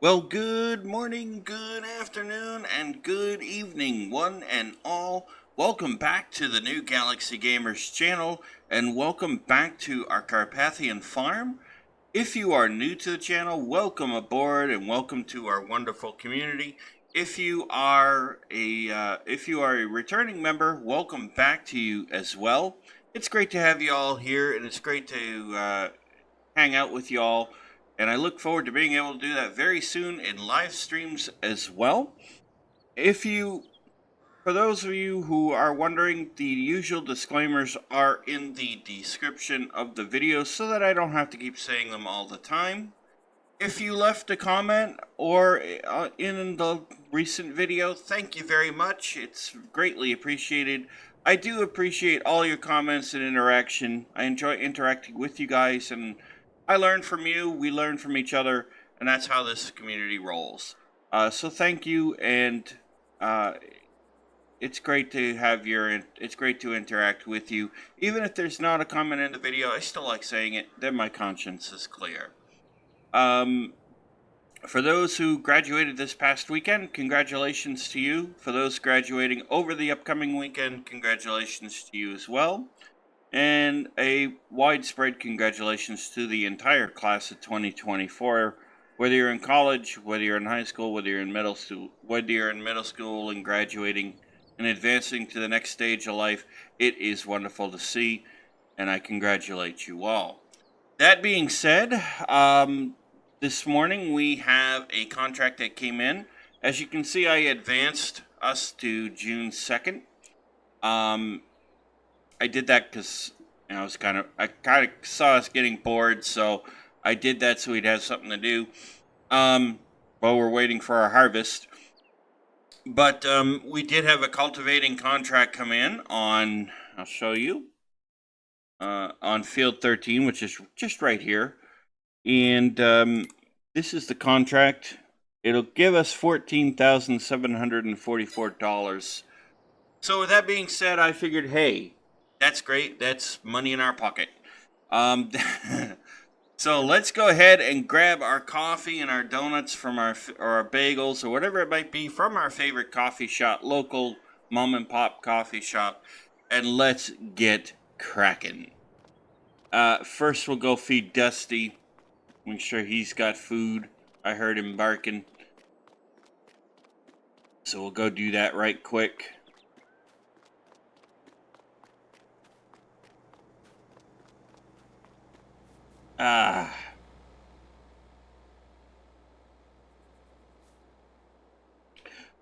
Well, good morning, good afternoon, and good evening, one and all. Welcome back to the New Galaxy Gamers channel, and welcome back to our Carpathian farm. If you are new to the channel, welcome aboard, and welcome to our wonderful community. If you are a returning member, welcome back to you as well. It's great to have you all here, and it's great to hang out with you all. And I look forward to being able to do that very soon in live streams as well. If you, for those of you who are wondering, the usual disclaimers are in the description of the video so that I don't have to keep saying them all the time. If you left a comment or in the recent video, thank you very much. It's greatly appreciated. I do appreciate all your comments and interaction. I enjoy interacting with you guys, and I learn from you, we learn from each other, and that's how this community rolls. So thank you, and uh, it's great to have it's great to interact with you. Even if there's not a comment in the video, I still like saying it, then my conscience is clear. For those who graduated this past weekend, congratulations to you. For those graduating over the upcoming weekend, congratulations to you as well. And a widespread congratulations to the entire class of 2024. Whether you're in college, whether you're in high school, whether you're in middle school and graduating and advancing to the next stage of life, it is wonderful to see, and I congratulate you all. That being said, this morning we have a contract that came in. As you can see, I advanced us to June 2nd. I did that because I kind of saw us getting bored, so I did that so we'd have something to do while we're waiting for our harvest. But we did have a cultivating contract come in on, I'll show you, on field 13, which is just right here. And this is the contract. It'll give us $14,744. So with that being said, I figured, hey, that's great. That's money in our pocket. So let's go ahead and grab our coffee and our donuts from or our bagels or whatever it might be from our favorite coffee shop, local mom and pop coffee shop, and let's get cracking. First, we'll go feed Dusty. Make sure he's got food. I heard him barking. So we'll go do that right quick.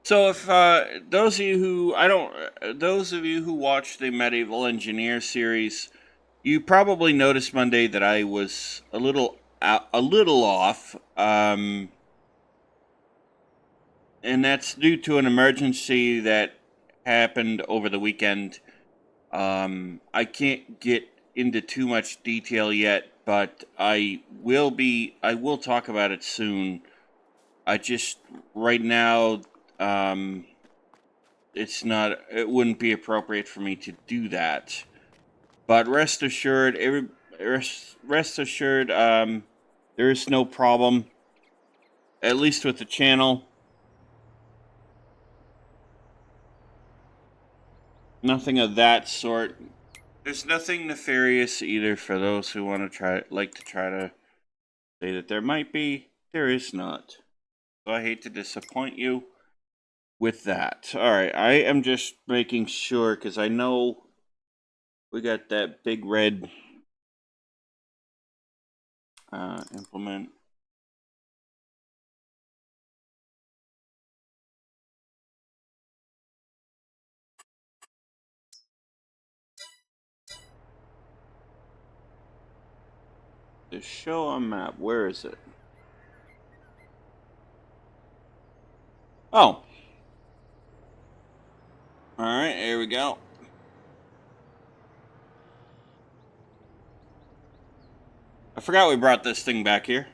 So if those of you who watch the Medieval Engineer series, you probably noticed Monday that I was a little off, and that's due to an emergency that happened over the weekend. I can't get into too much detail yet, but I will talk about it soon. I just right now, it wouldn't be appropriate for me to do that. But rest assured, there is no problem, at least with the channel. Nothing of that sort. There's nothing nefarious either for those who want to try to say that there might be. There is not. So I hate to disappoint you with that. Alright, I am just making sure because I know we got that big red implement. The show on map, where is it? Oh. Alright, here we go. I forgot we brought this thing back here.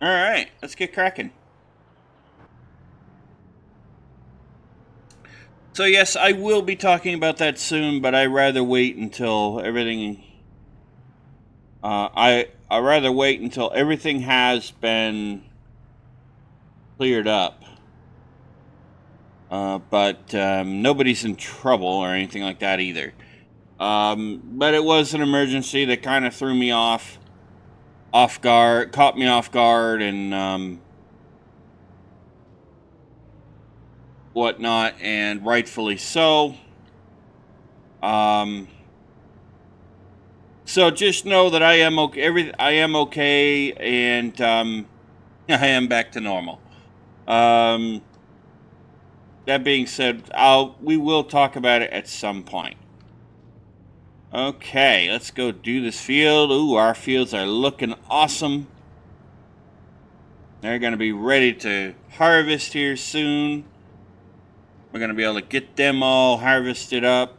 All right, let's get cracking. So yes, I will be talking about that soon, but I rather wait until everything. I rather wait until everything has been cleared up. But nobody's in trouble or anything like that either. But it was an emergency that kind of threw me off guard, caught me off guard, and whatnot, and rightfully so. Um, so just know that I am okay. I am okay, and I am back to normal. Um, that being said, we will talk about it at some point. Okay, let's go do this field. Ooh, our fields are looking awesome. They're going to be ready to harvest here soon. We're going to be able to get them all harvested up.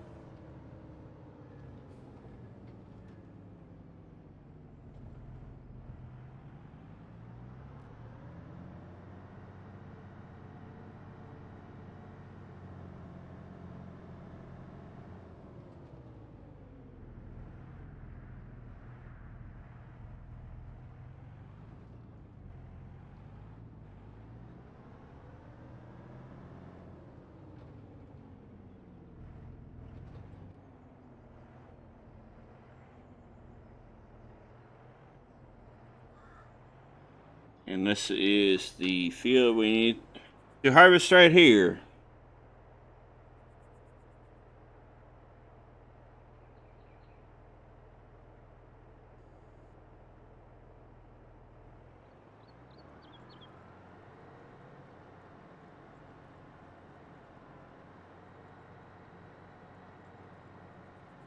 And this is the field we need to harvest right here.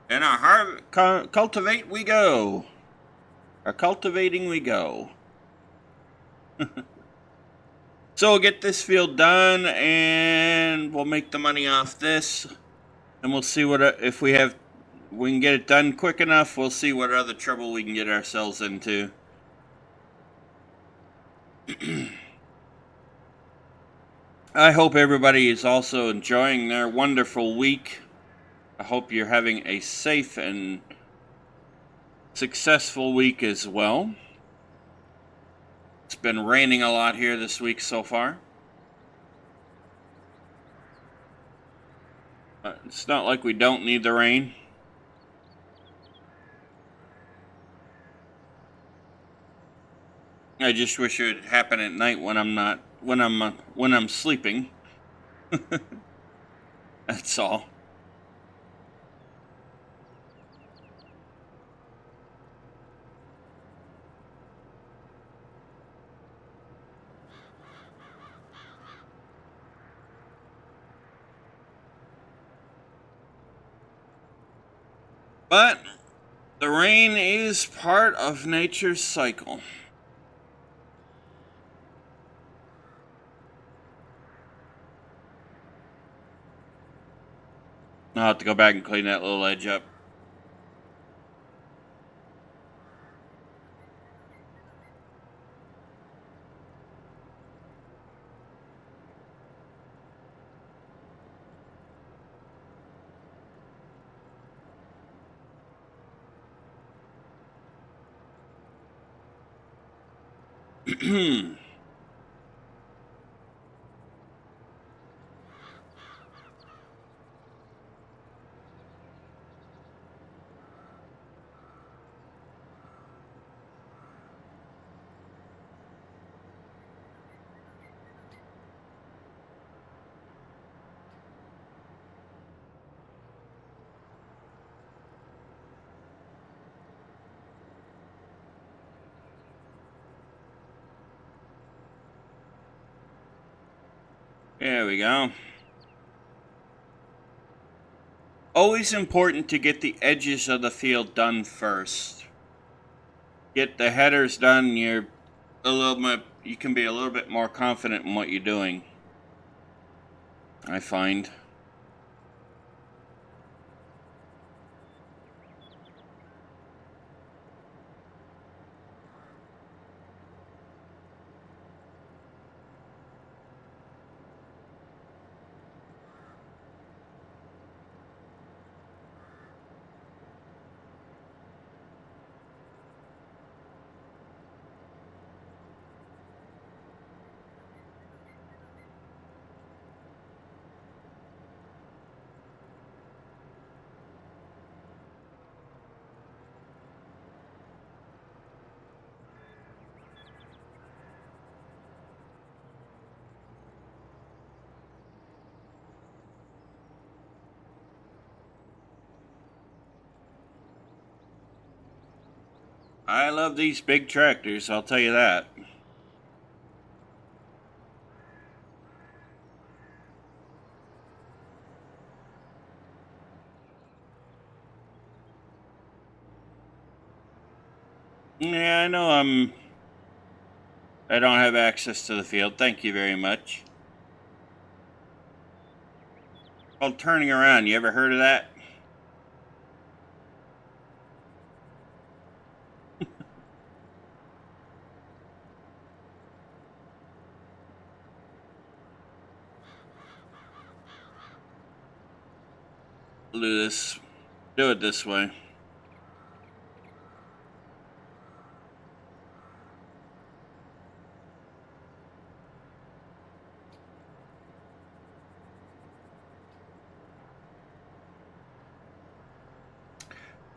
And cultivate we go. Our cultivating we go. So we'll get this field done, and we'll make the money off this, and we'll see what if we can get it done quick enough. We'll see what other trouble we can get ourselves into. I hope everybody is also enjoying their wonderful week. I hope you're having a safe and successful week as well. It's been raining a lot here this week so far. It's not like we don't need the rain. I just wish it would happen at night when I'm sleeping. That's all. But the rain is part of nature's cycle. I'll have to go back and clean that little edge up. There we go. Always important to get the edges of the field done first. Get the headers done, you can be a little bit more confident in what you're doing, I find. I love these big tractors, I'll tell you that. Yeah, I know I don't have access to the field. Thank you very much. Called turning around. You ever heard of that? We'll do this. Do it this way.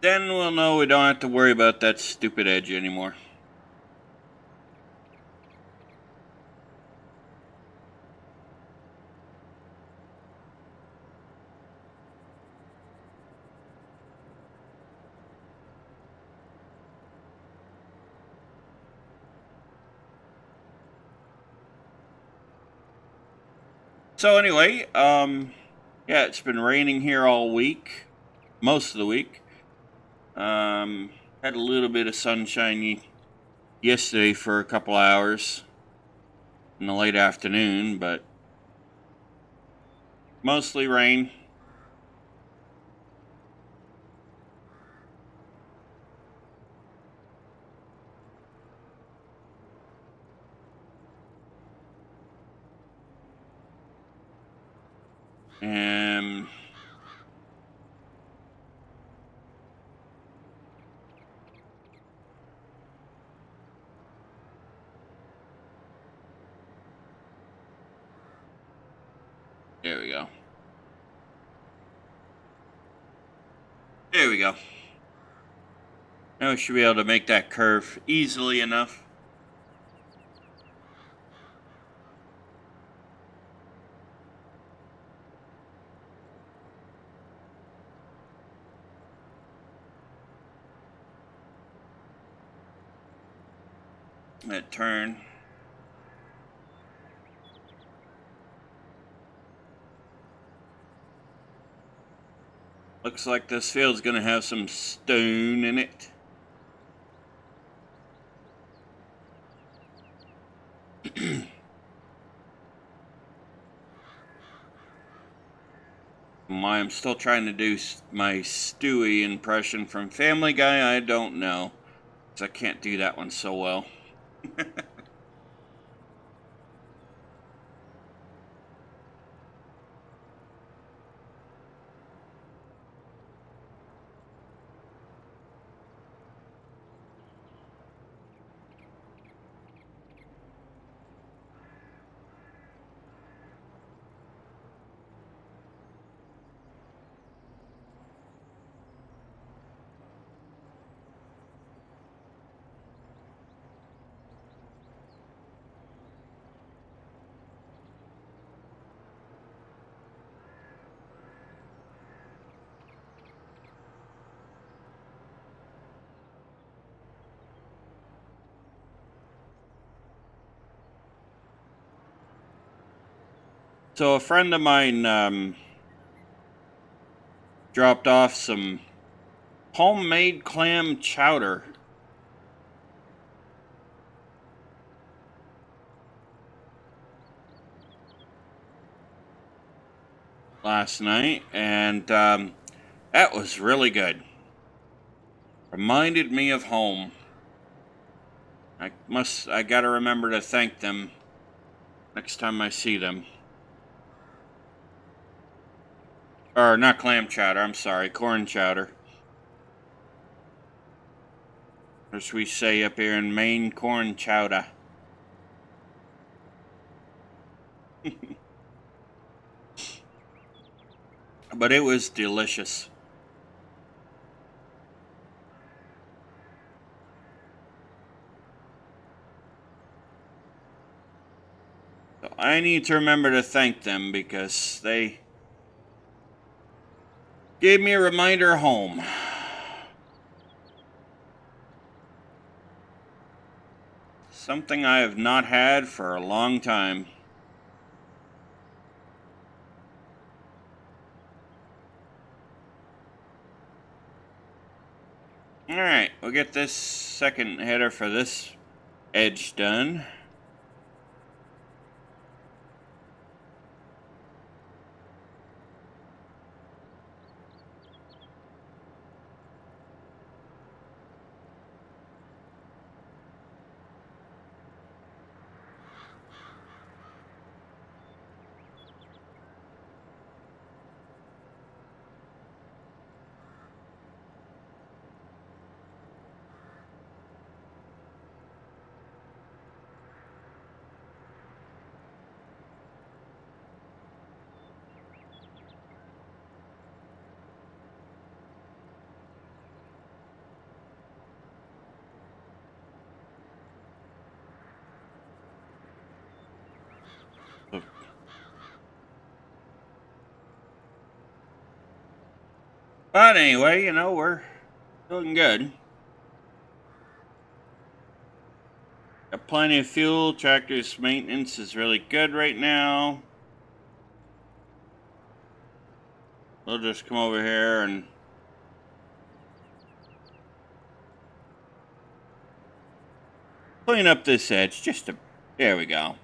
Then we'll know we don't have to worry about that stupid edge anymore. So anyway, yeah, it's been raining here all week, most of the week. Had a little bit of sunshine yesterday for a couple hours in the late afternoon, but mostly rain. And there we go. There we go. Now we should be able to make that curve easily enough. That turn. Looks like this field's gonna have some stone in it. Why I'm still trying to do my Stewie impression from Family Guy, I don't know. Because I can't do that one so well. So a friend of mine dropped off some homemade clam chowder last night, and that was really good. Reminded me of home. I gotta remember to thank them next time I see them. Or not clam chowder, I'm sorry, corn chowder. As we say up here in Maine, corn chowder. But it was delicious. So I need to remember to thank them because they gave me a reminder home. Something I have not had for a long time. Alright, we'll get this second header for this edge done. But anyway, you know, we're doing good. Got plenty of fuel. Tractor's maintenance is really good right now. We'll just come over here and clean up this edge just a... There we go.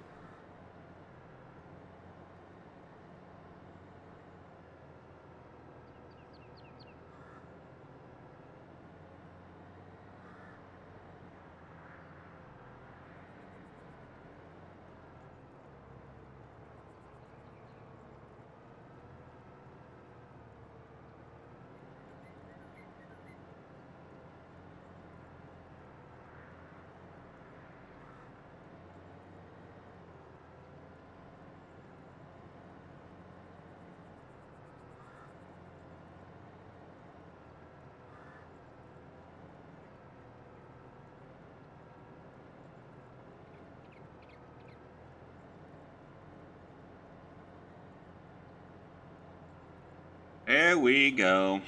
There we go.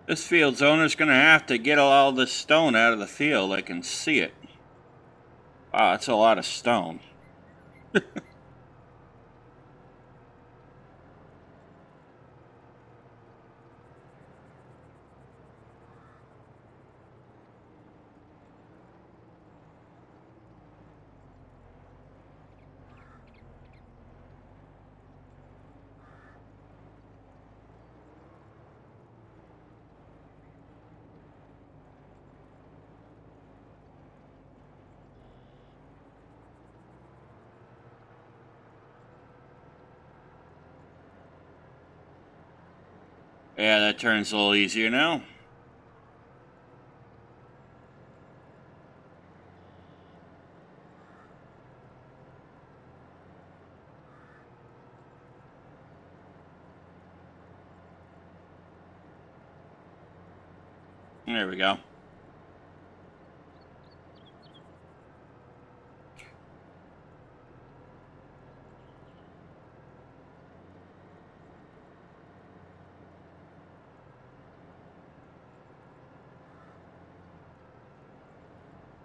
This field's owner's gonna have to get all this stone out of the field. I can see it. Wow, that's a lot of stone. Yeah, that turns a little easier now. There we go.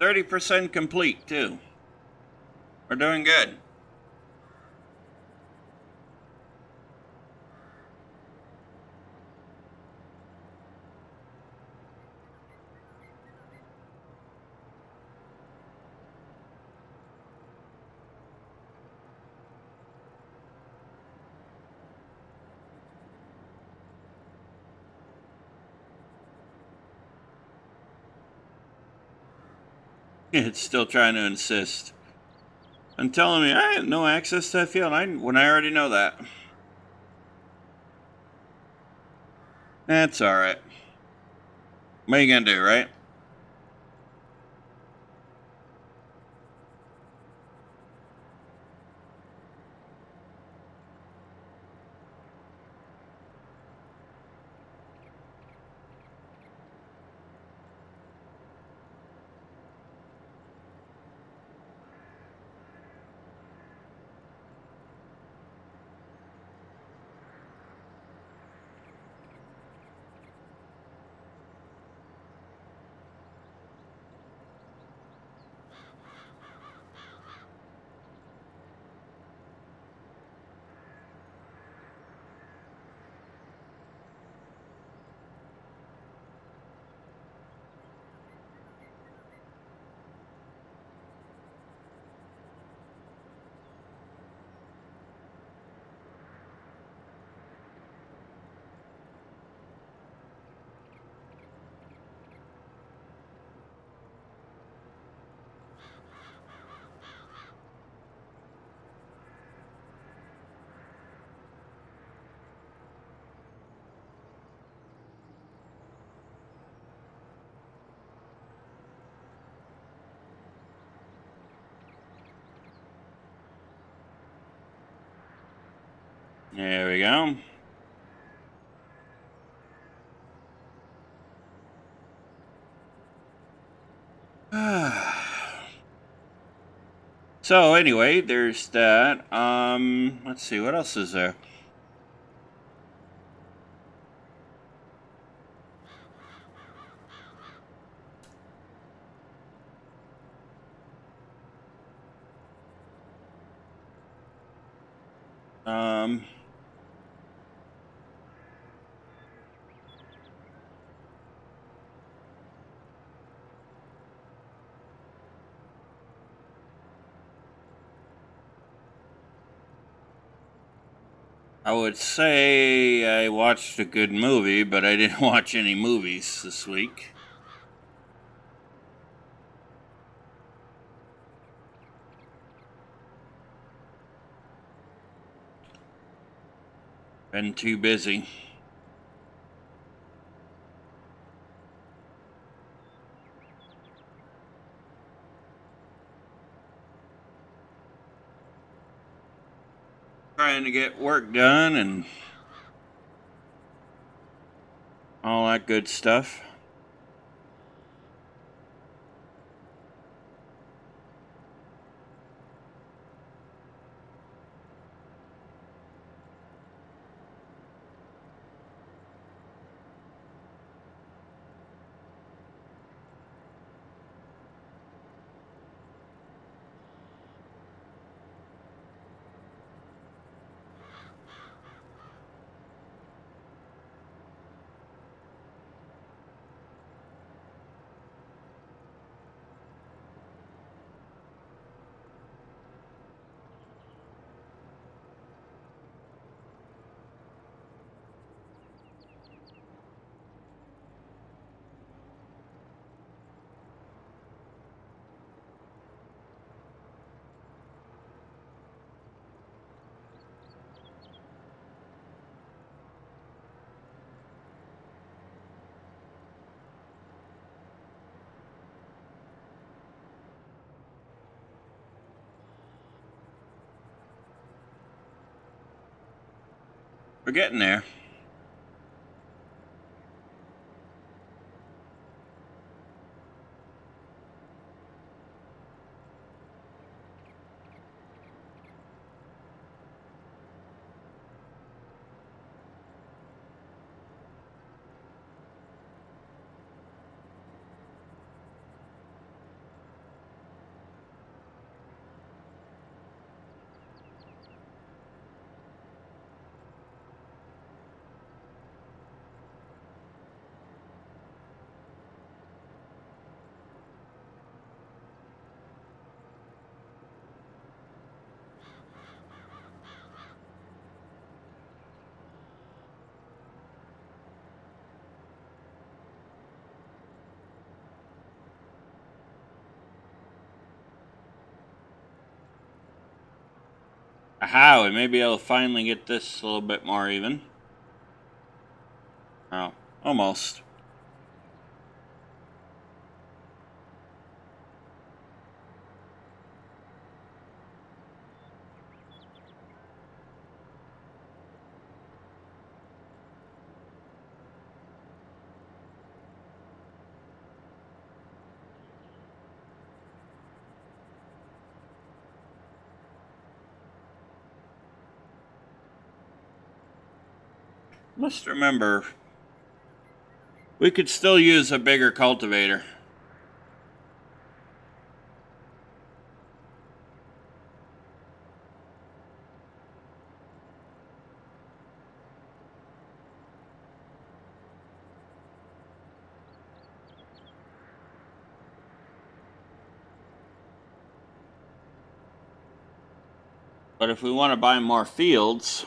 %30 complete, too. We're doing good. It's still trying to insist. And telling me I have no access to that field when I already know that. That's alright. What are you gonna do, right? There we go. So anyway, there's that. Let's see, what else is there? Um, I would say I watched a good movie, but I didn't watch any movies this week. Been too busy. Trying to get work done and all that good stuff. We're getting there. Aha, we may be able to finally get this a little bit more even. Oh, almost. Must remember, we could still use a bigger cultivator. But if we want to buy more fields,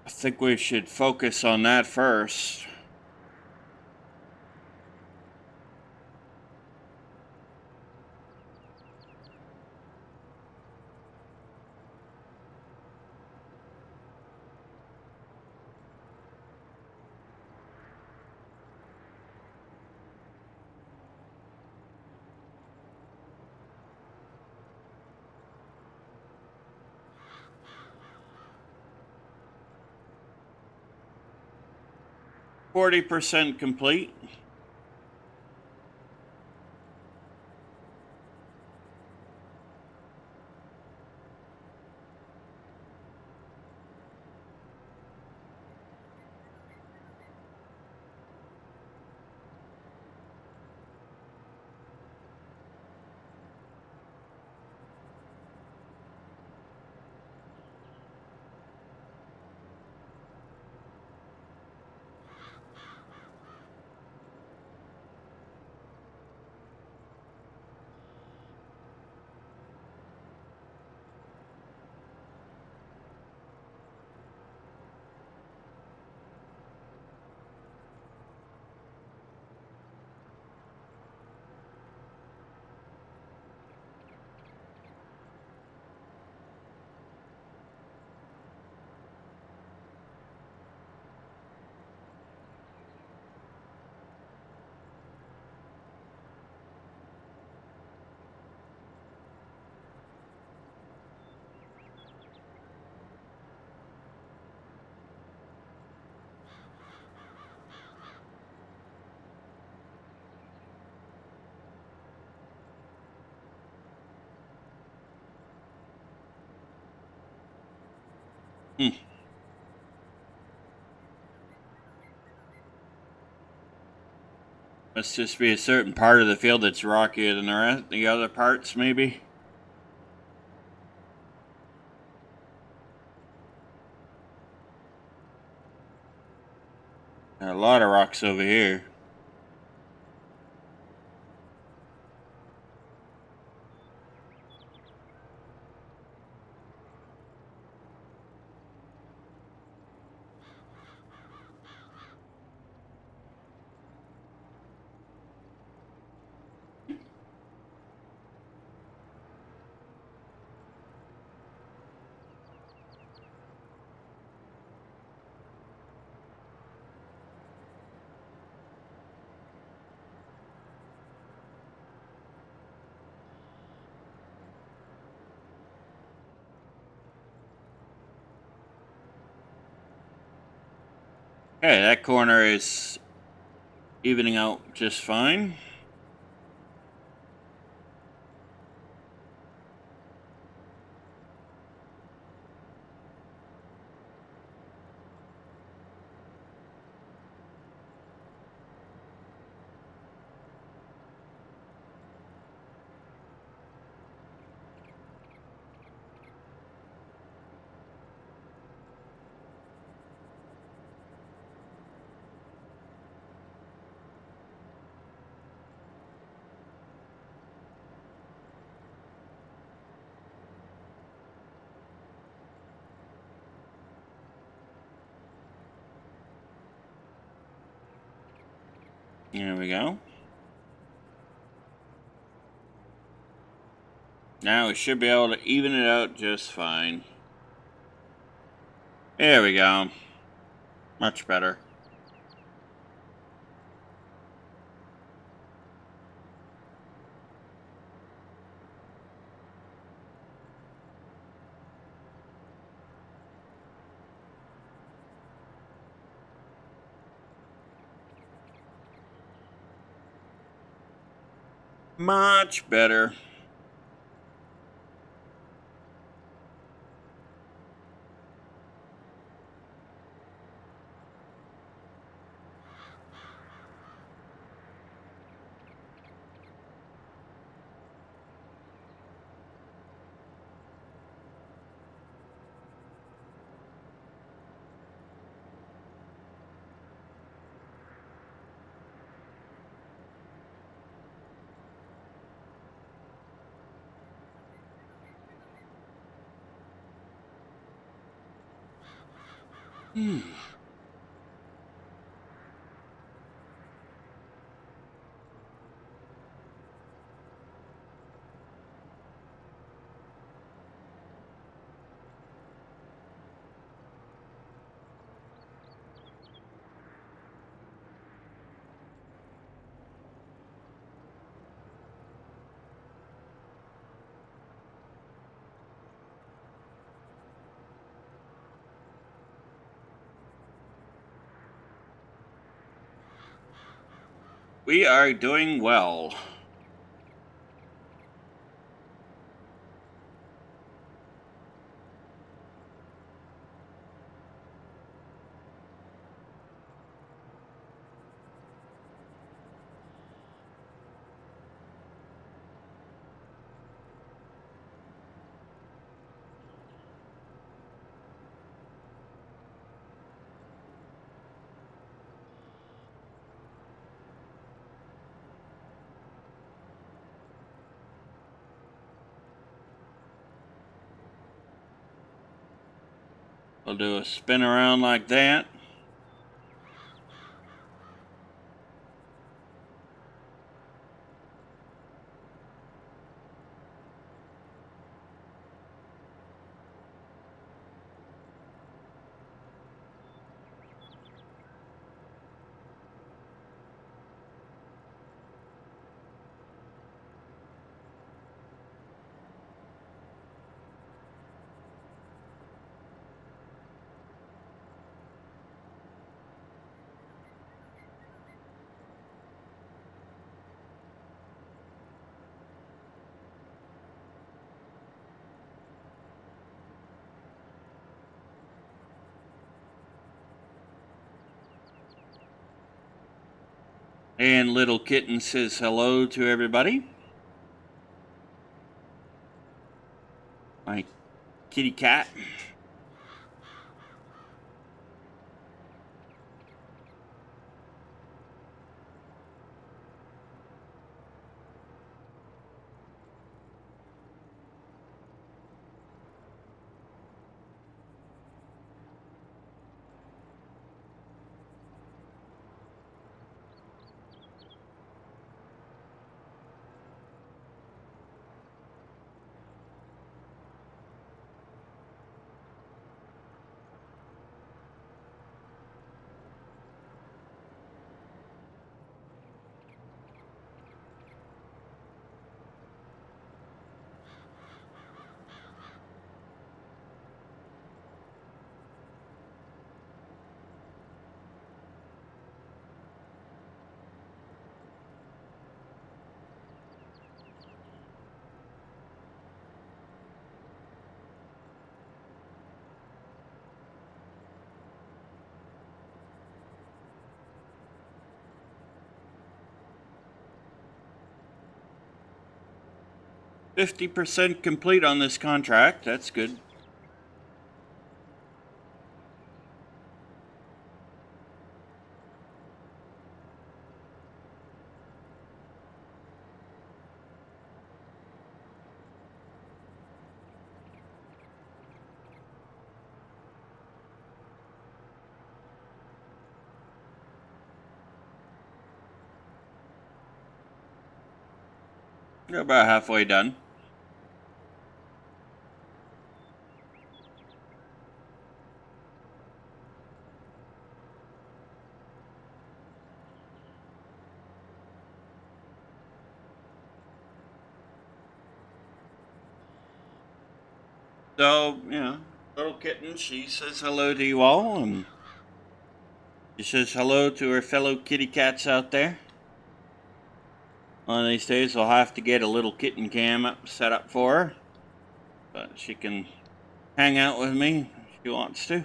I think we should focus on that first. %40 complete. Hmm. Must just be a certain part of the field that's rockier than the other parts, maybe. There are a lot of rocks over here. Okay, that corner is evening out just fine. There we go. Now we should be able to even it out just fine. There we go. Much better. Much better. We are doing well. We'll do a spin around like that. And Little Kitten says hello to everybody. My kitty cat. %50 complete on this contract. That's good. We're about halfway done. So, little kitten, she says hello to you all, and she says hello to her fellow kitty cats out there. One of these days, I'll have to get a little kitten cam set up for her, but she can hang out with me if she wants to.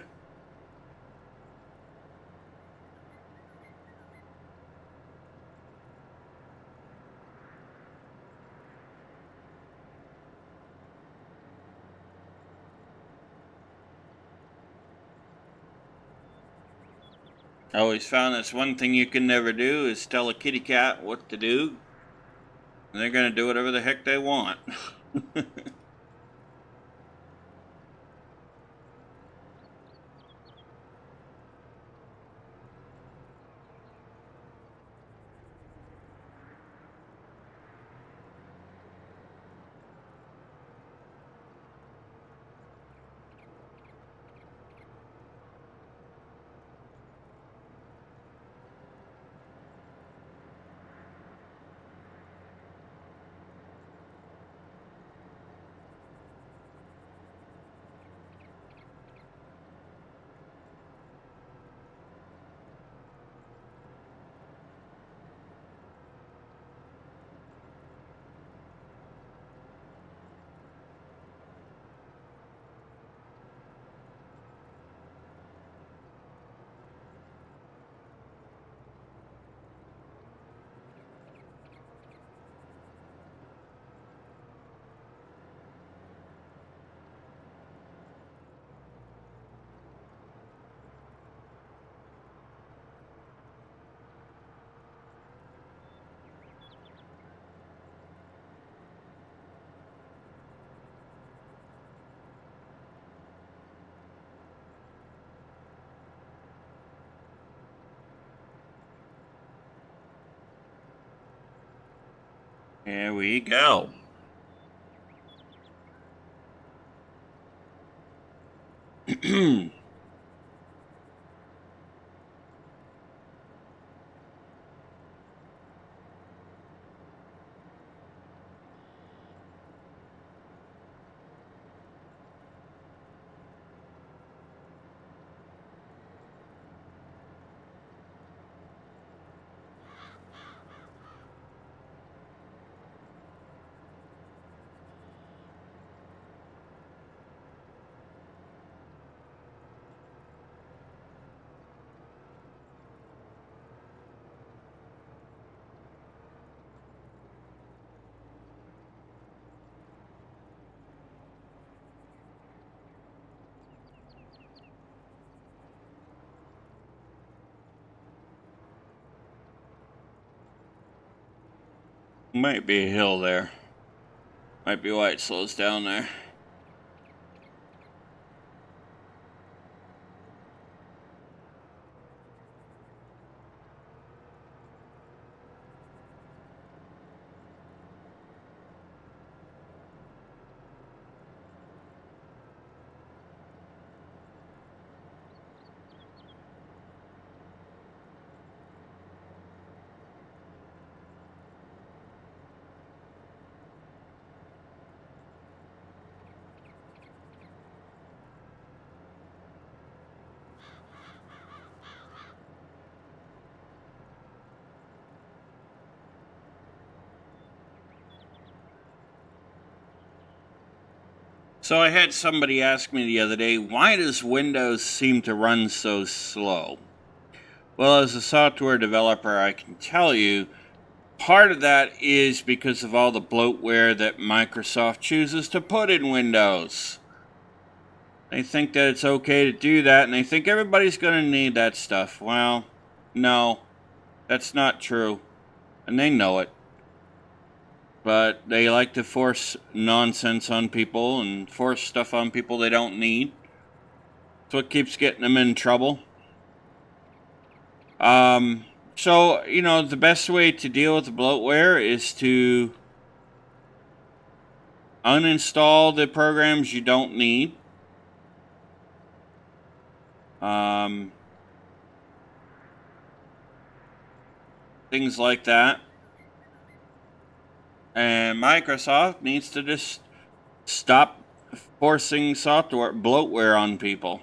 I always found that's one thing you can never do is tell a kitty cat what to do. And they're going to do whatever the heck they want. Here we go. Might be a hill there. Might be why it slows down there. So I had somebody ask me the other day, why does Windows seem to run so slow? Well, as a software developer, I can tell you part of that is because of all the bloatware that Microsoft chooses to put in Windows. They think that it's okay to do that, and they think everybody's going to need that stuff. Well, no, that's not true, and they know it. But they like to force nonsense on people and force stuff on people they don't need. That's what keeps getting them in trouble. So, the best way to deal with the bloatware is to uninstall the programs you don't need. Things like that. And Microsoft needs to just stop forcing software bloatware on people.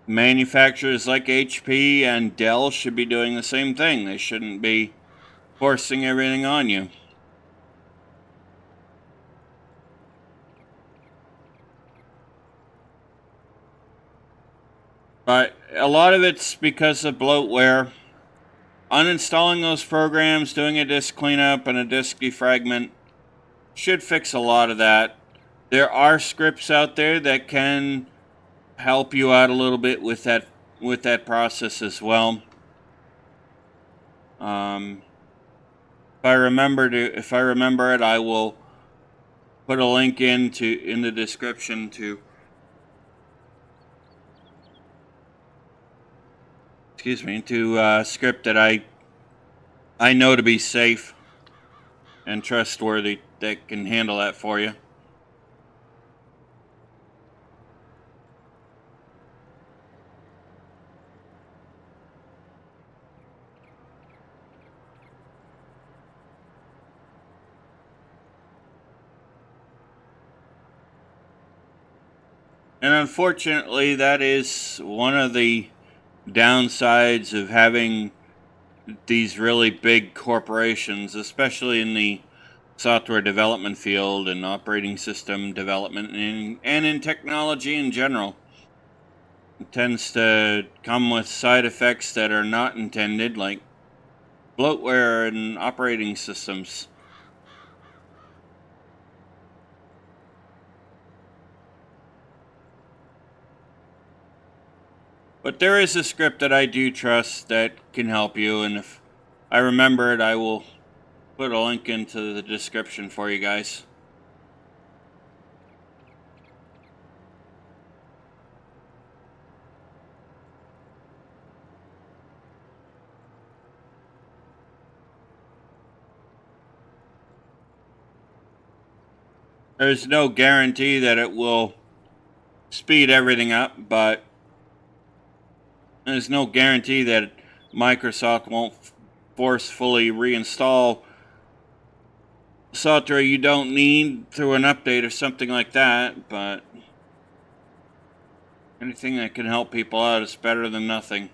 Manufacturers like HP and Dell should be doing the same thing. They shouldn't be forcing everything on you. But a lot of it's because of bloatware. Uninstalling those programs, doing a disk cleanup and a disk defragment should fix a lot of that. There are scripts out there that can help you out a little bit with that process as well. If I remember it, I will put a link in the description to script that I know to be safe and trustworthy that can handle that for you. And unfortunately, that is one of the downsides of having these really big corporations, especially in the software development field and operating system development and in technology in general. It tends to come with side effects that are not intended, like bloatware and operating systems. But there is a script that I do trust that can help you, and if I remember it, I will put a link into the description for you guys. There's no guarantee that it will speed everything up, but there's no guarantee that Microsoft won't forcefully reinstall software you don't need through an update or something like that, but anything that can help people out is better than nothing.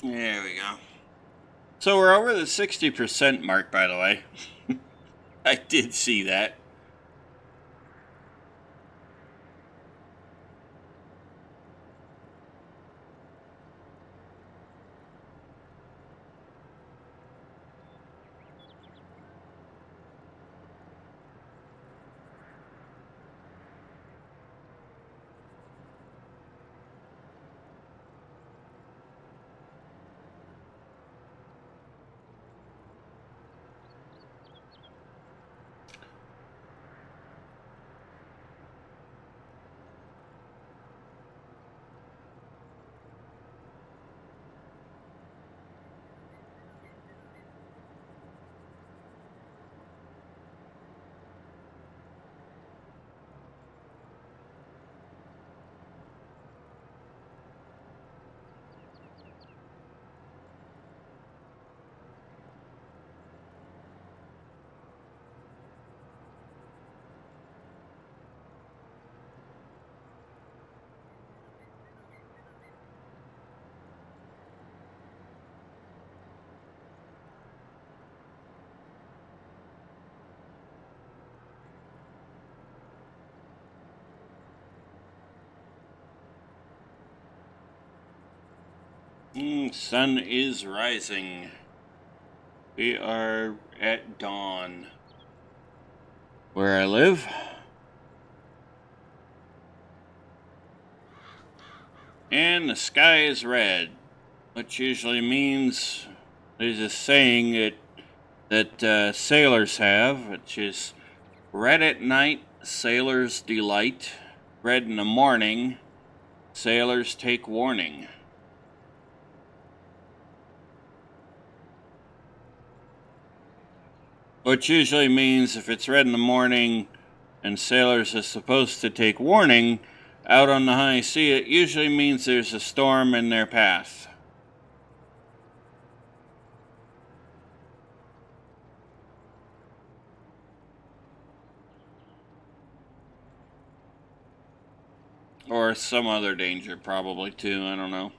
There we go. So we're over the 60% mark, by the way. I did see that. Sun is rising. We are at dawn where I live. And the sky is red, which usually means there's a saying that sailors have, which is red at night, sailors delight. Red in the morning, sailors take warning. Which usually means if it's red in the morning and sailors are supposed to take warning out on the high sea, it usually means there's a storm in their path. Or some other danger, probably, too. I don't know.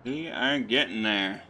We are getting there.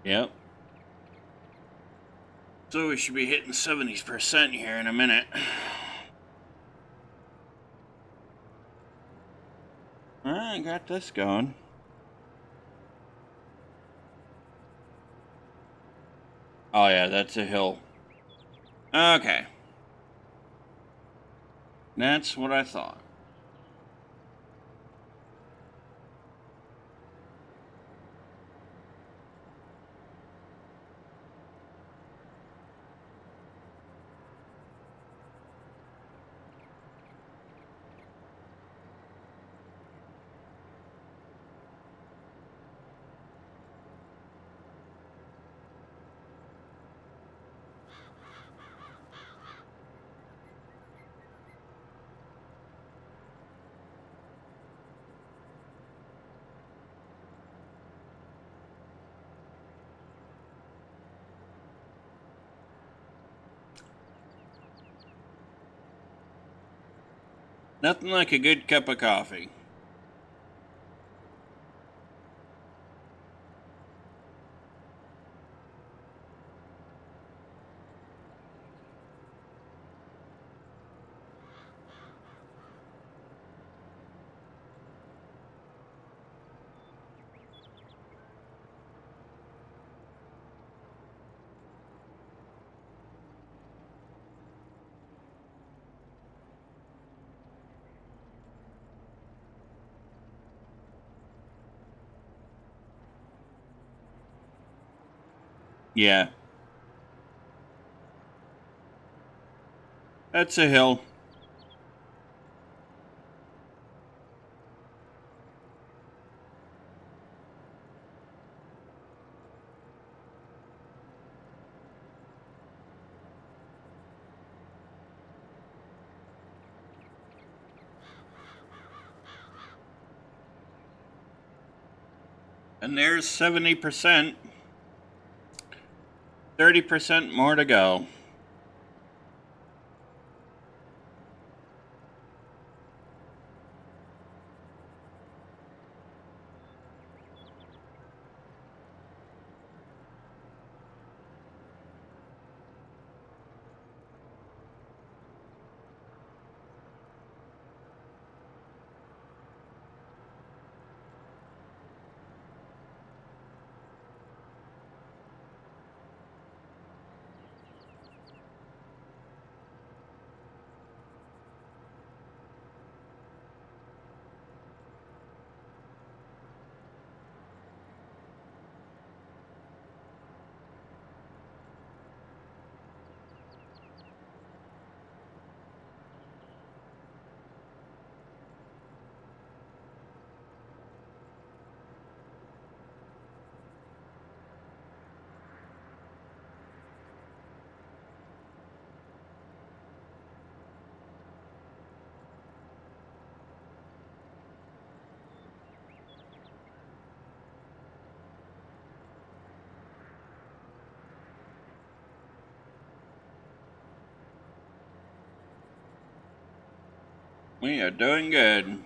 Yep. So we should be hitting 70% here in a minute. I got this going. Oh yeah, that's a hill. Okay. That's what I thought. Nothing like a good cup of coffee. Yeah, that's a hill. And there's 70%, 30% more to go. We are doing good.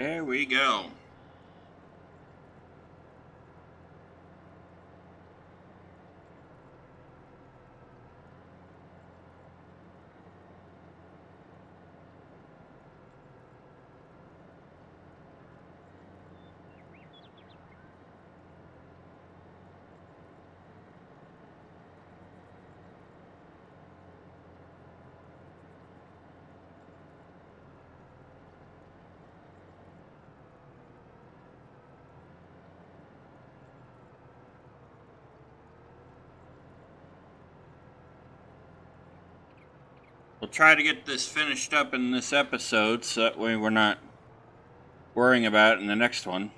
There we go. We'll try to get this finished up in this episode so that way we're not worrying about it in the next one.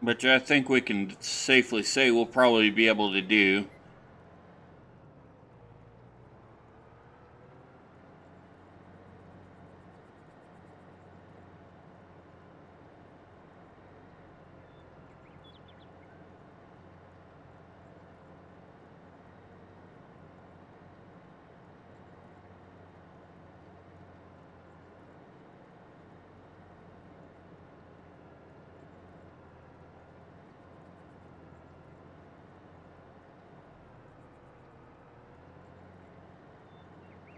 Which I think we can safely say we'll probably be able to do.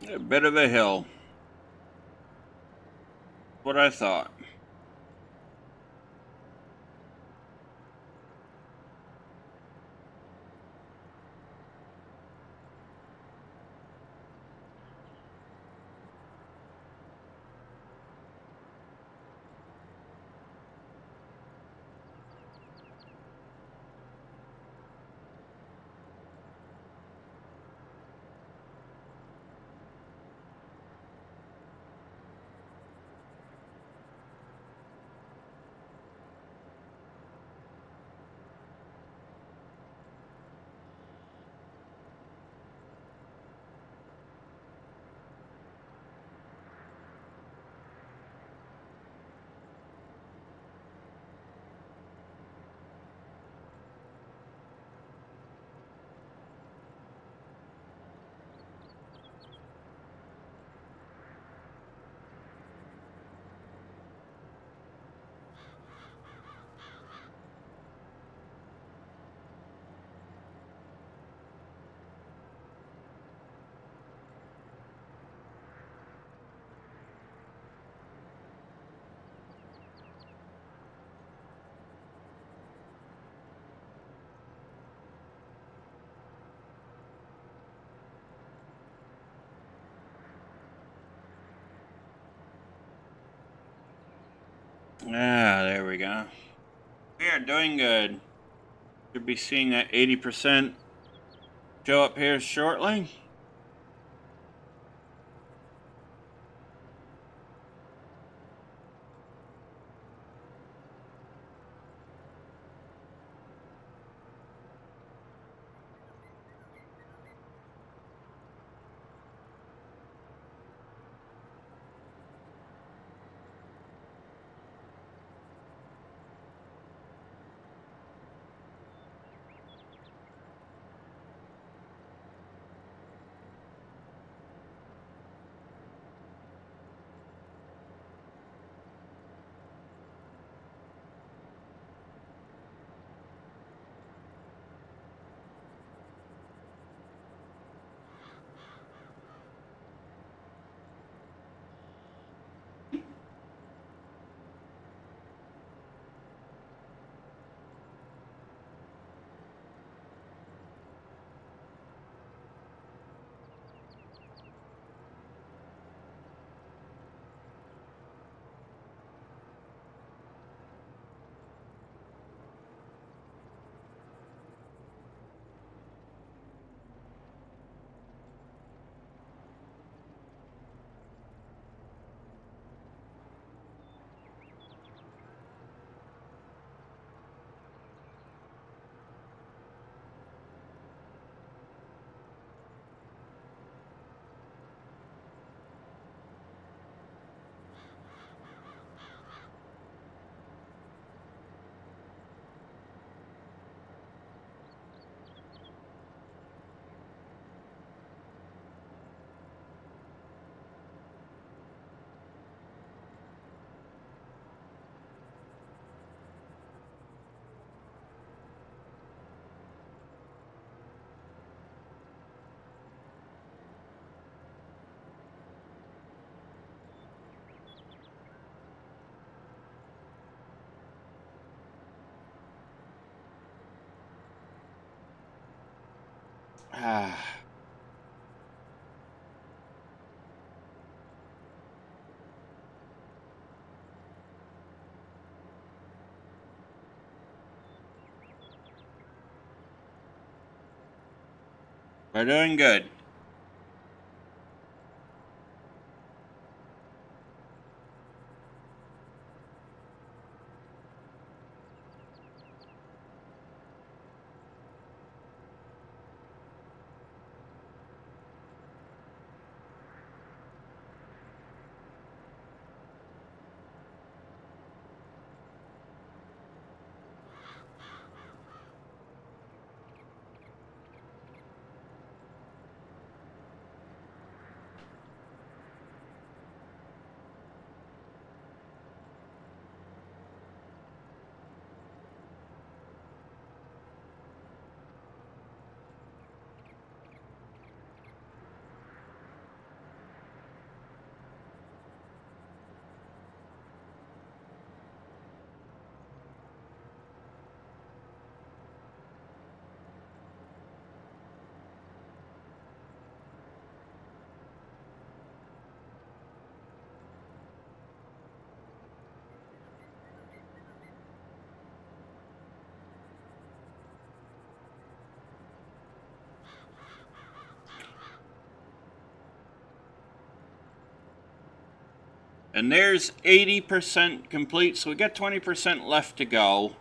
A bit of a hill. What I thought. Ah, there we go. We are doing good. Should be seeing that 80% show up here shortly. Ah. We're doing good. And there's 80% complete, so we got 20% left to go.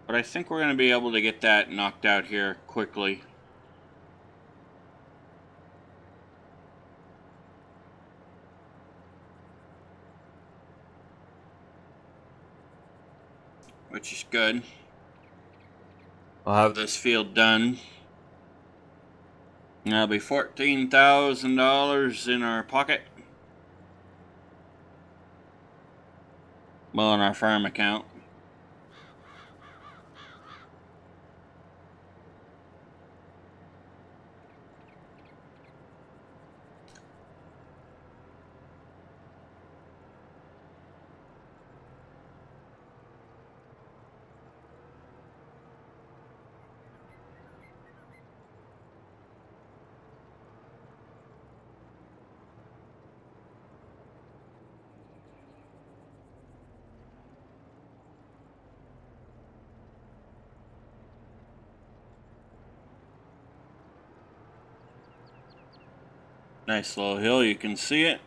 But I think we're going to be able to get that knocked out here quickly. Which is good. We'll have this field done. That'll be $14,000 in our pocket. Well, in our farm account. Nice little hill, you can see it.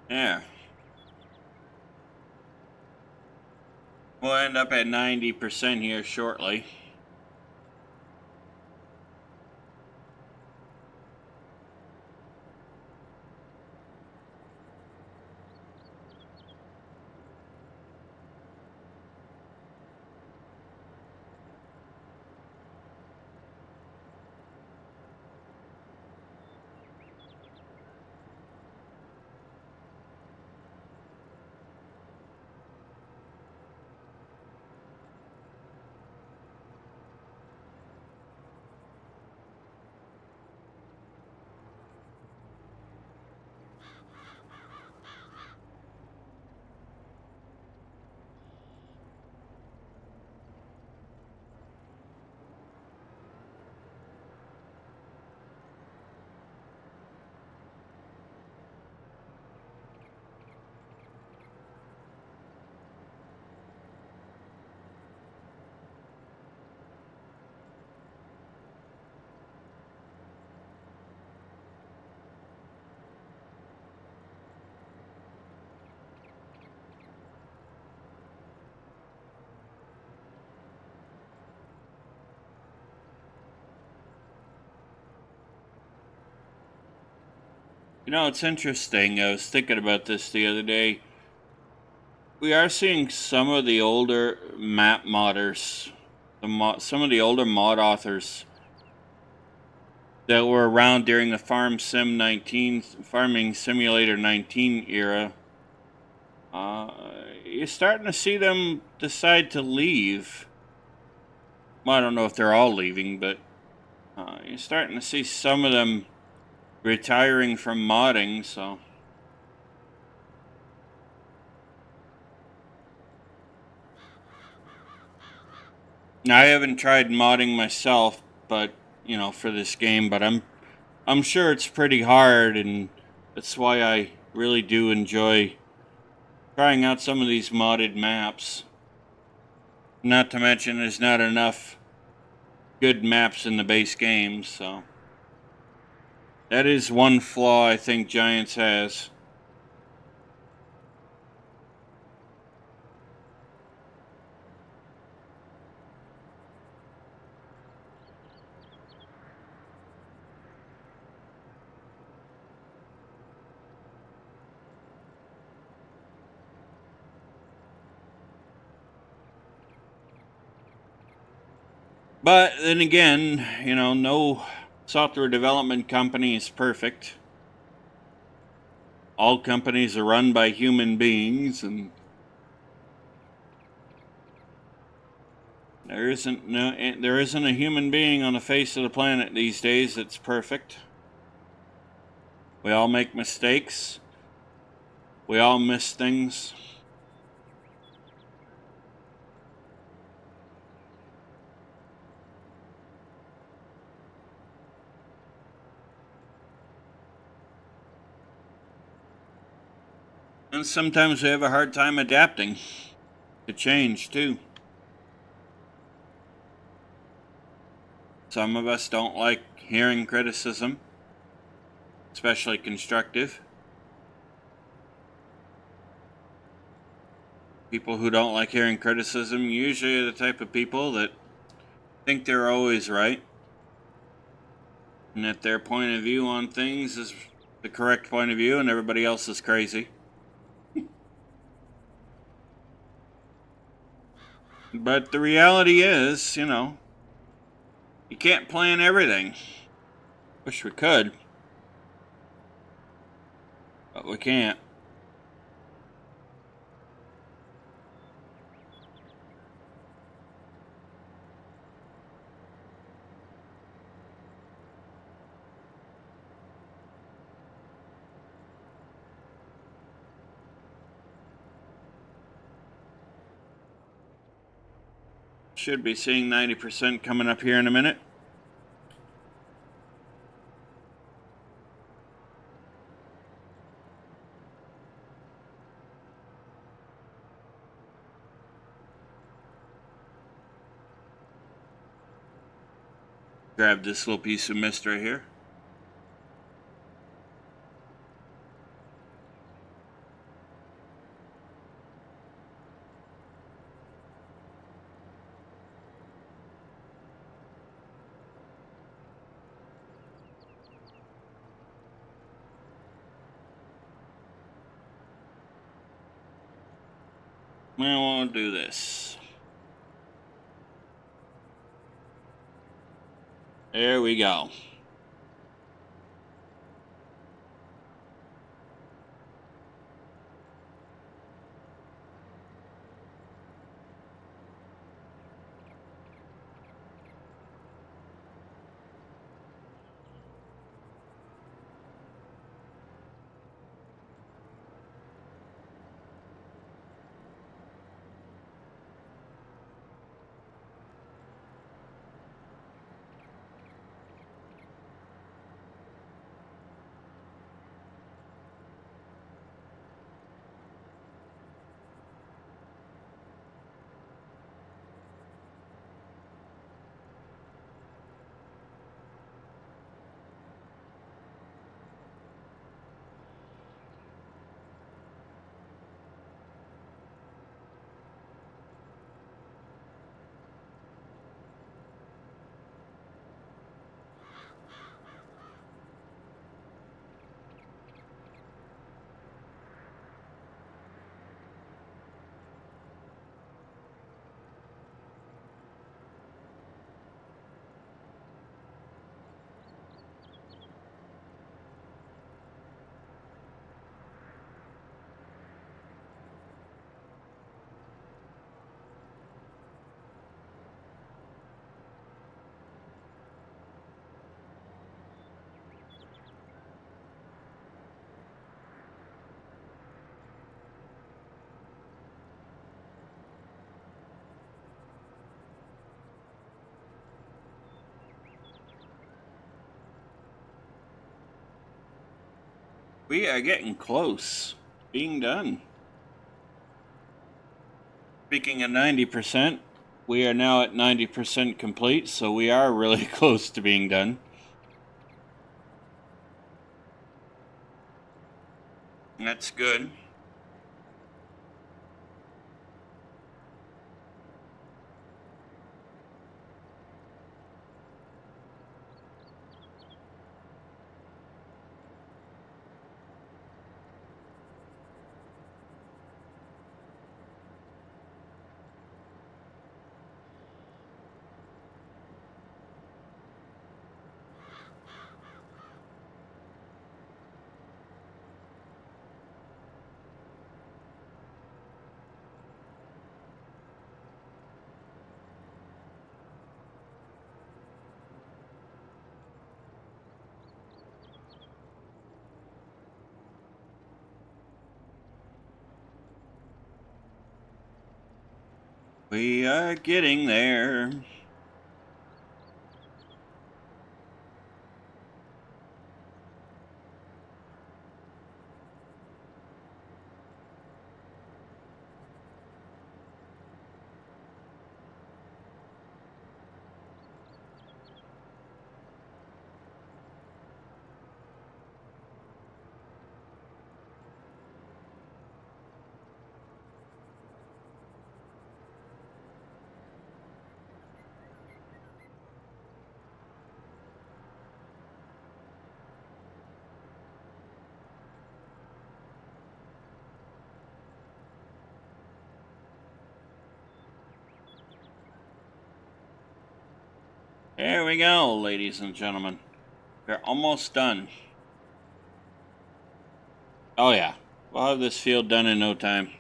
Yeah. We'll end up at 90% here shortly. You know, it's interesting. I was thinking about this the other day. We are seeing some of the older map modders, some of the older mod authors that were around during the Farming Simulator 19 era. You're starting to see them decide to leave. Well, I don't know if they're all leaving, but you're starting to see some of them retiring from modding, so. Now, I haven't tried modding myself, but for this game, but I'm sure it's pretty hard, and that's why I really do enjoy trying out some of these modded maps. Not to mention, there's not enough good maps in the base game, so. That is one flaw I think Giants has. But then again, no software development company is perfect. All companies are run by human beings, and there isn't a human being on the face of the planet these days that's perfect. We all make mistakes. We all miss things. And sometimes we have a hard time adapting to change, too. Some of us don't like hearing criticism, especially constructive. People who don't like hearing criticism usually are the type of people that think they're always right, and that their point of view on things is the correct point of view and everybody else is crazy. But the reality is, you can't plan everything. Wish we could, but we can't. Should be seeing 90% coming up here in a minute. Grab this little piece of mist right here. Well, we'll do this. There we go. We are getting close to being done. Speaking of 90%, we are now at 90% complete, so we are really close to being done. That's good. We are getting there. There we go, ladies and gentlemen. We're almost done. Oh yeah, we'll have this field done in no time.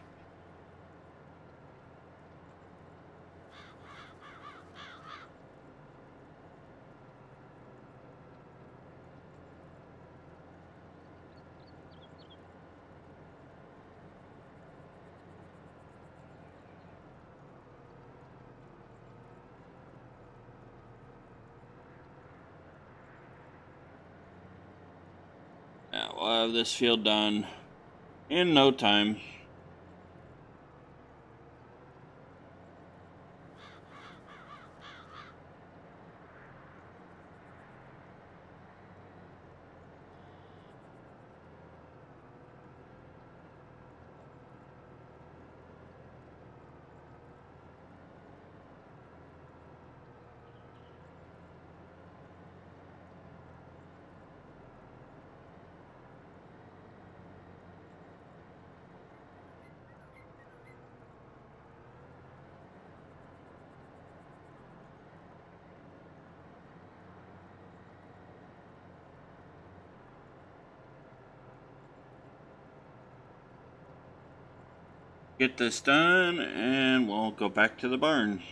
Yeah, we'll have this field done in no time. Get this done, and we'll go back to the barn.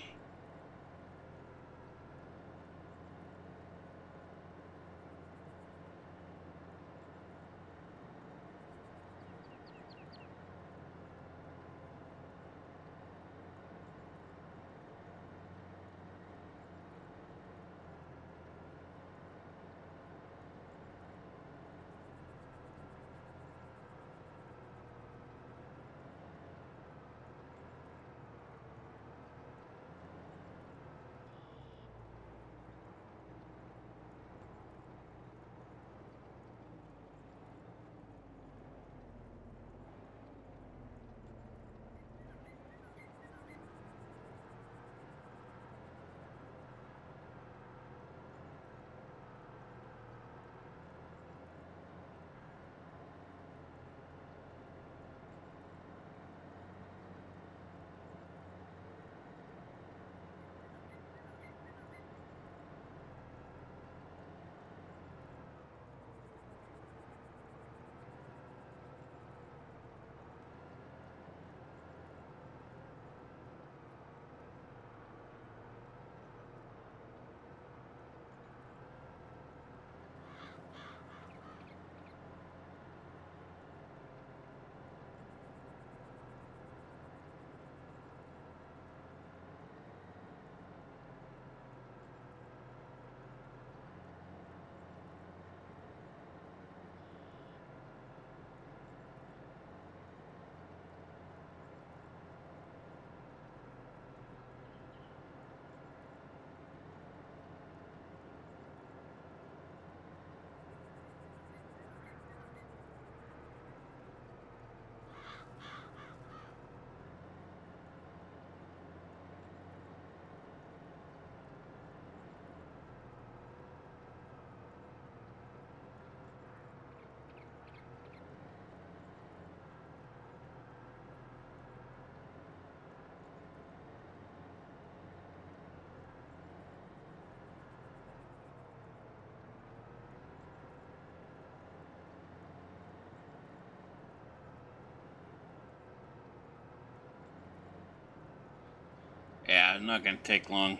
not going to take long.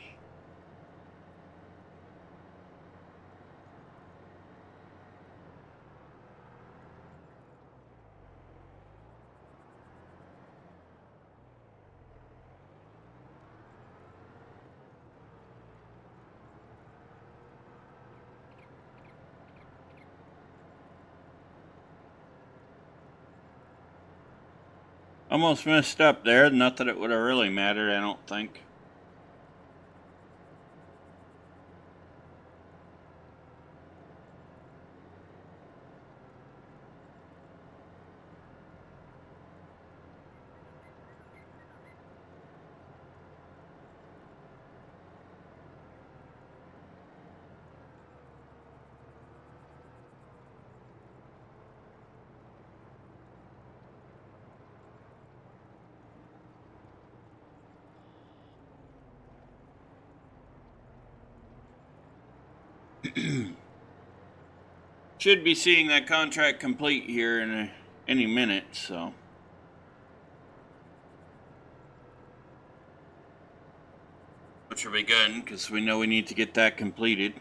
Almost messed up there. Not that it would have really mattered, I don't think. Should be seeing that contract complete here in any minute, so. Which will be good, because we know we need to get that completed.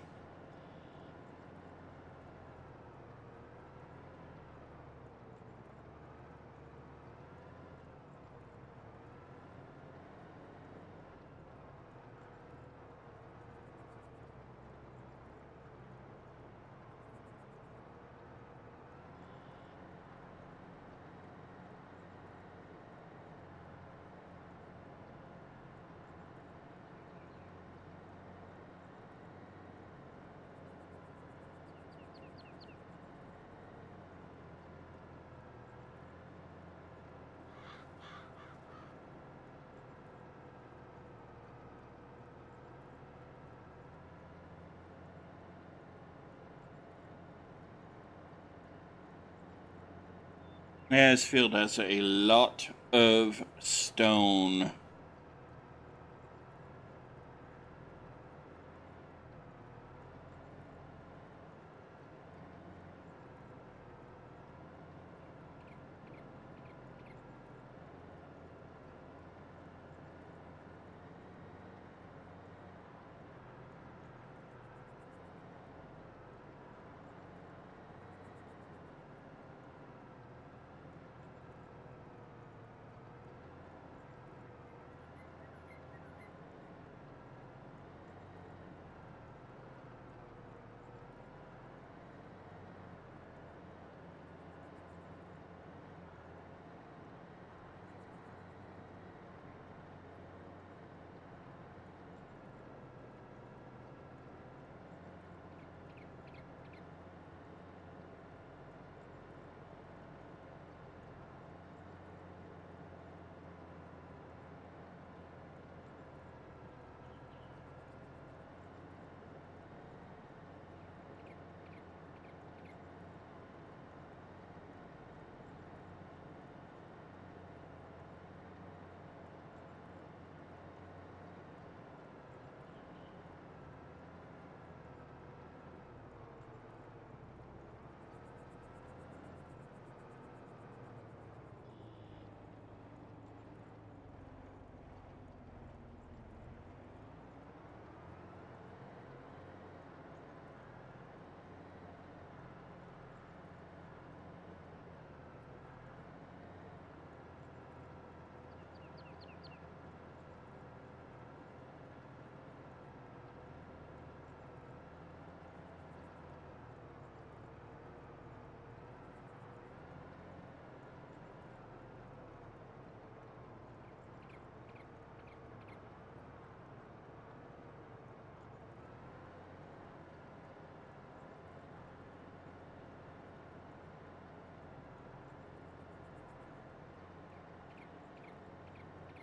Yeah, this field has a lot of stone.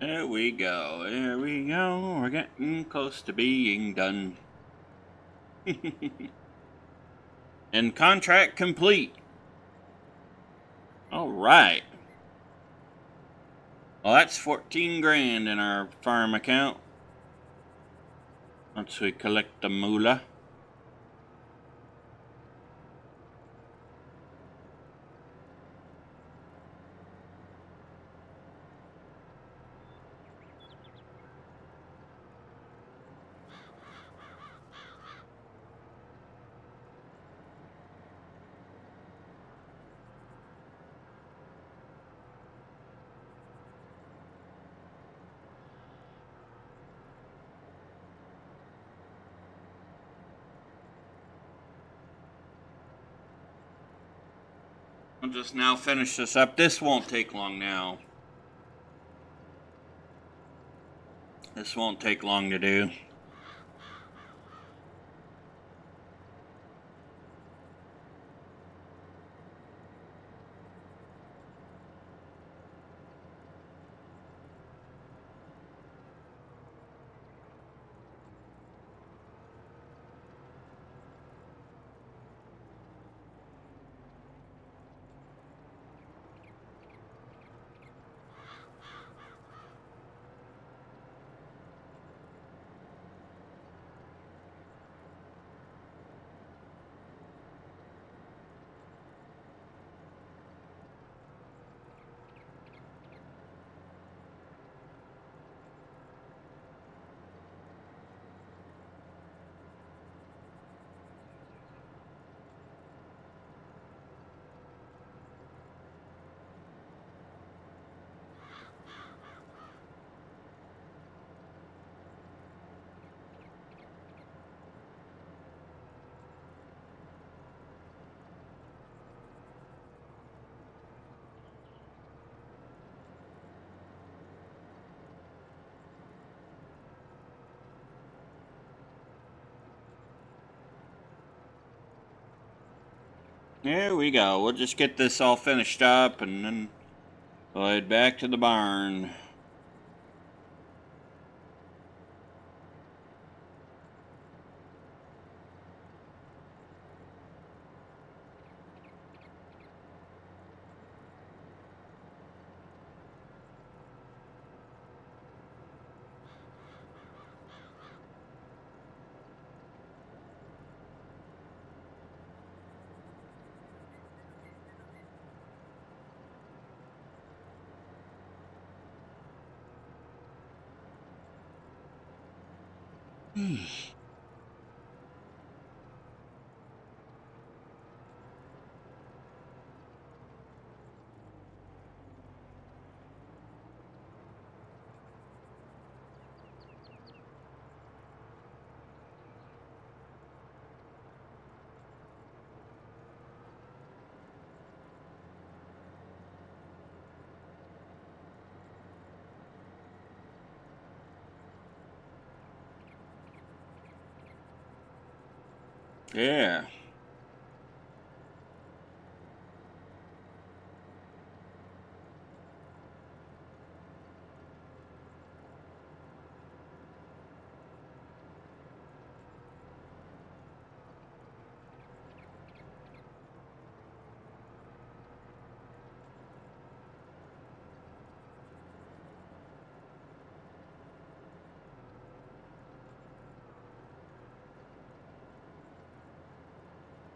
There we go. There we go. We're getting close to being done. And contract complete. All right. Well, that's 14 grand in our farm account. Once we collect the moolah. I'll just now finish this up. This won't take long now. This won't take long to do. There we go. We'll just get this all finished up and then we'll head back to the barn. Yeah.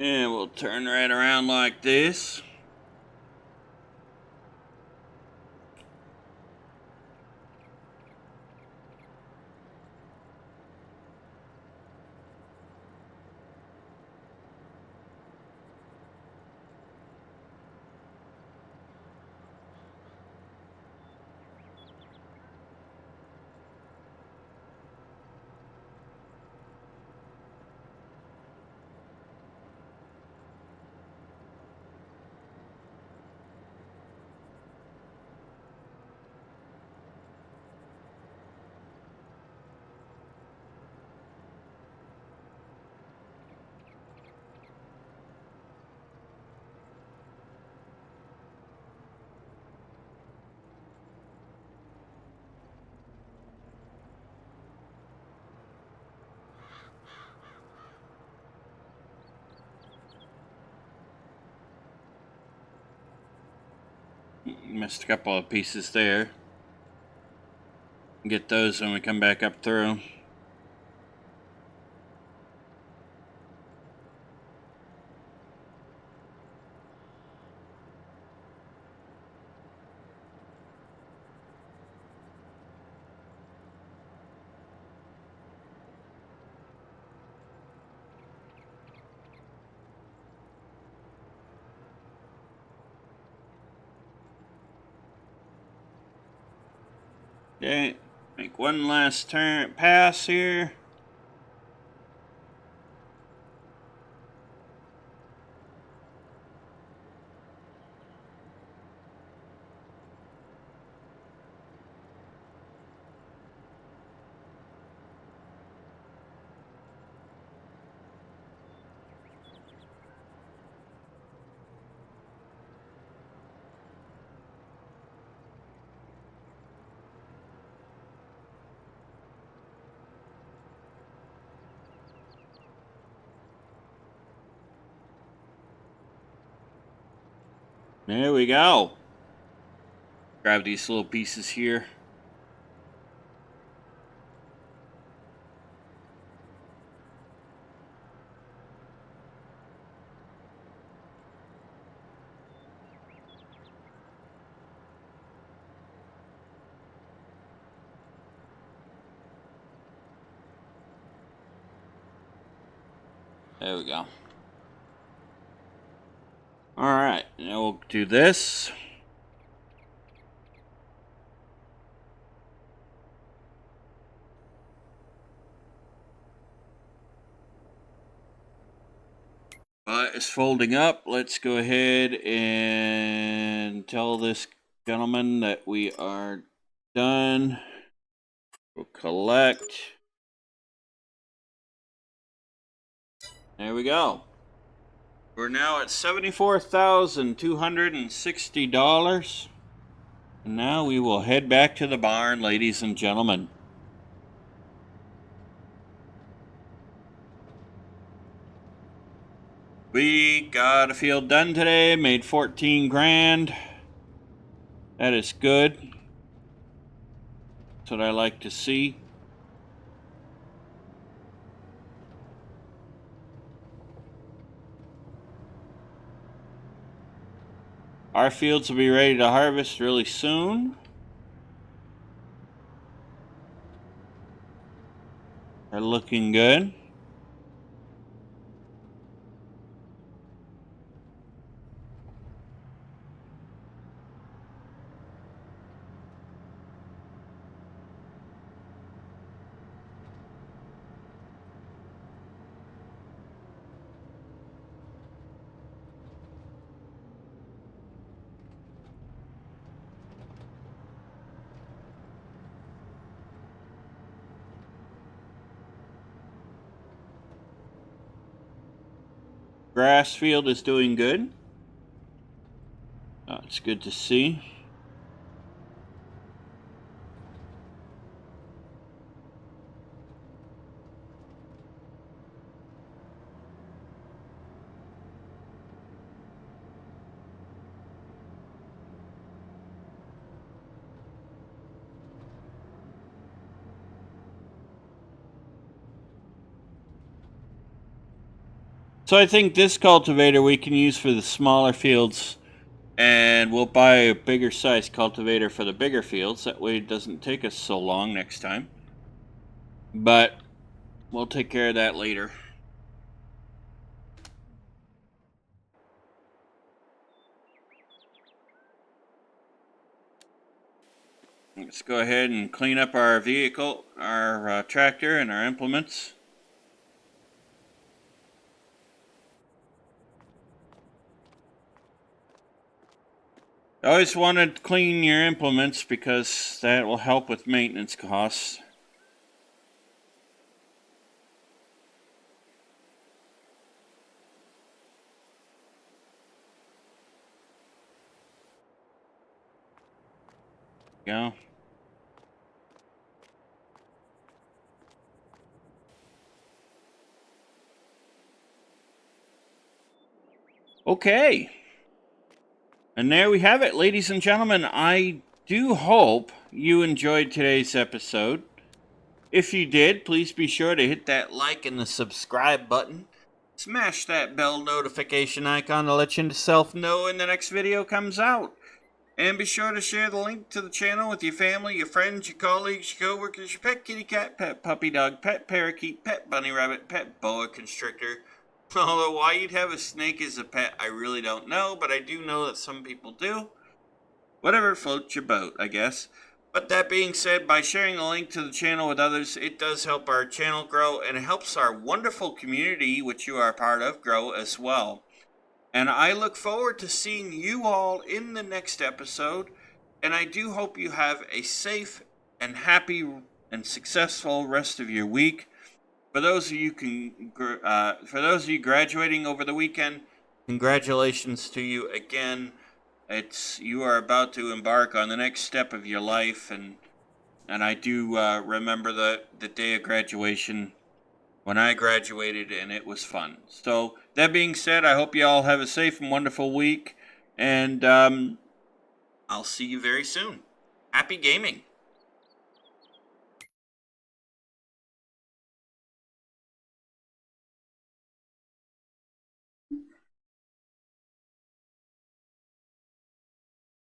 And we'll turn right around like this. Missed a couple of pieces there. Get those when we come back up through. Okay, make one last turn pass here. There we go. Grab these little pieces here. There we go. Alright, now we'll do this. While it's folding up, let's go ahead and tell this gentleman that we are done. We'll collect. There we go. We're now at $74,260. And now we will head back to the barn, ladies and gentlemen. We got a field done today, made 14 grand. That is good. That's what I like to see. Our fields will be ready to harvest really soon. They're looking good. Grass field is doing good. It's good to see. So I think this cultivator we can use for the smaller fields, and we'll buy a bigger size cultivator for the bigger fields. That way it doesn't take us so long next time. But we'll take care of that later. Let's go ahead and clean up our vehicle, our tractor, and our implements. I always wanted to clean your implements because that will help with maintenance costs. Go. Okay. And there we have it, ladies and gentlemen. I do hope you enjoyed today's episode. If you did, please be sure to hit that like and the subscribe button. Smash that bell notification icon to let yourself know when the next video comes out. And be sure to share the link to the channel with your family, your friends, your colleagues, your coworkers, your pet kitty cat, pet puppy dog, pet parakeet, pet bunny rabbit, pet boa constrictor. Although why you'd have a snake as a pet, I really don't know, but I do know that some people do. Whatever floats your boat, I guess. But that being said, by sharing the link to the channel with others, it does help our channel grow, and it helps our wonderful community, which you are a part of, grow as well. And I look forward to seeing you all in the next episode. And I do hope you have a safe and happy and successful rest of your week. For those of you graduating over the weekend, congratulations to you again. You are about to embark on the next step of your life, and I do remember the day of graduation when I graduated, and it was fun. So, that being said, I hope you all have a safe and wonderful week. And I'll see you very soon. Happy gaming.